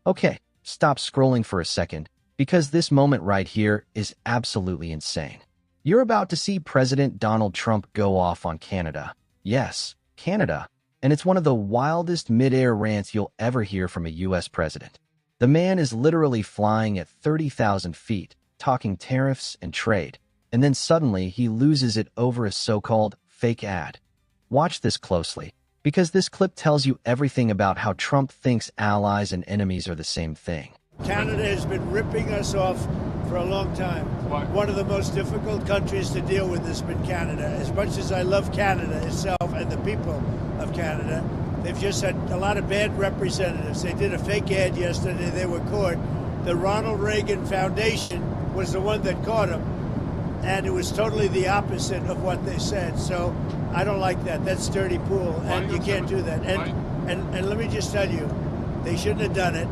Okay, stop scrolling for a second, because this moment right here is absolutely insane. You're about to see President Donald Trump go off on Canada. Yes, Canada. And it's one of the wildest mid-air rants you'll ever hear from a U.S. president. The man is literally flying at 30,000 feet, talking tariffs and trade, and then suddenly he loses it over a so-called fake ad. Watch this closely, because this clip tells you everything about how Trump thinks allies and enemies are the same thing. Canada has been ripping us off for a long time. Why? One of the most difficult countries to deal with has been Canada. As much as I love Canada itself and the people of Canada, they've just had a lot of bad representatives. They did a fake ad yesterday. They were caught. The Ronald Reagan Foundation was the one that caught them, and it was totally the opposite of what they said. So I don't like that. That's dirty pool, and you can't do that. And let me just tell you, they shouldn't have done it.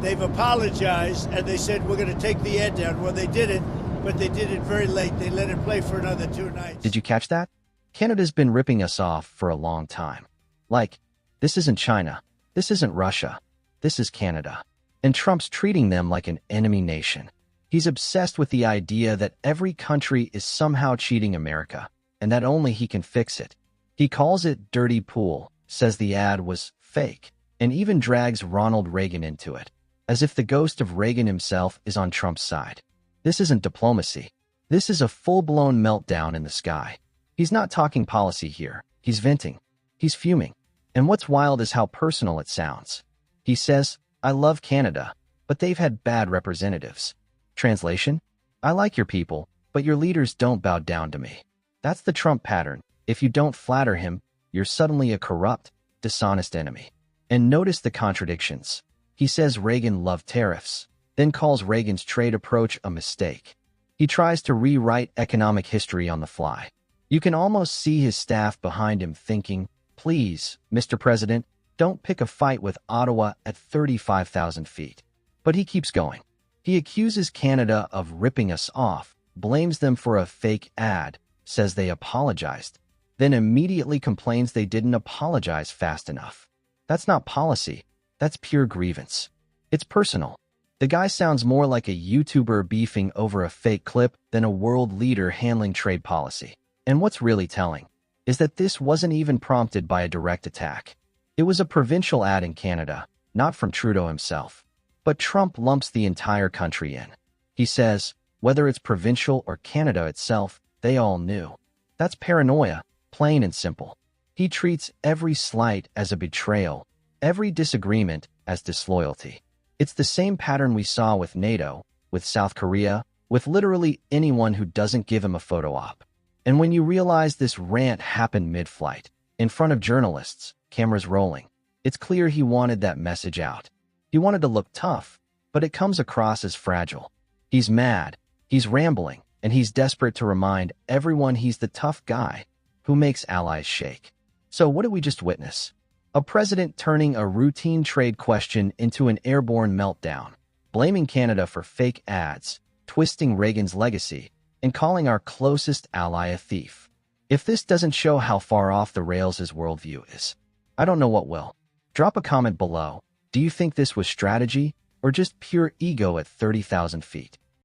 They've apologized, and they said, we're going to take the ad down. Well, they did it, but they did it very late. They let it play for another 2 nights. Did you catch that? Canada's been ripping us off for a long time. Like, this isn't China. This isn't Russia. This is Canada. And Trump's treating them like an enemy nation. He's obsessed with the idea that every country is somehow cheating America, and that only he can fix it. He calls it dirty pool, says the ad was fake, and even drags Ronald Reagan into it, as if the ghost of Reagan himself is on Trump's side. This isn't diplomacy. This is a full-blown meltdown in the sky. He's not talking policy here. He's venting. He's fuming. And what's wild is how personal it sounds. He says, I love Canada, but they've had bad representatives. Translation? I like your people, but your leaders don't bow down to me. That's the Trump pattern. If you don't flatter him, you're suddenly a corrupt, dishonest enemy. And notice the contradictions. He says Reagan loved tariffs, then calls Reagan's trade approach a mistake. He tries to rewrite economic history on the fly. You can almost see his staff behind him thinking, please, Mr. President, don't pick a fight with Ottawa at 35,000 feet. But he keeps going. He accuses Canada of ripping us off, blames them for a fake ad, says they apologized, then immediately complains they didn't apologize fast enough. That's not policy. That's pure grievance. It's personal. The guy sounds more like a YouTuber beefing over a fake clip than a world leader handling trade policy. And what's really telling is that this wasn't even prompted by a direct attack. It was a provincial ad in Canada, not from Trudeau himself. But Trump lumps the entire country in. He says, whether it's provincial or Canada itself, they all knew. That's paranoia, plain and simple. He treats every slight as a betrayal, every disagreement as disloyalty. It's the same pattern we saw with NATO, with South Korea, with literally anyone who doesn't give him a photo op. And when you realize this rant happened mid-flight, in front of journalists, cameras rolling, it's clear he wanted that message out. He wanted to look tough, but it comes across as fragile. He's mad, he's rambling, and he's desperate to remind everyone he's the tough guy who makes allies shake. So what did we just witness? A president turning a routine trade question into an airborne meltdown, blaming Canada for fake ads, twisting Reagan's legacy, and calling our closest ally a thief. If this doesn't show how far off the rails his worldview is, I don't know what will. Drop a comment below. Do you think this was strategy or just pure ego at 30,000 feet?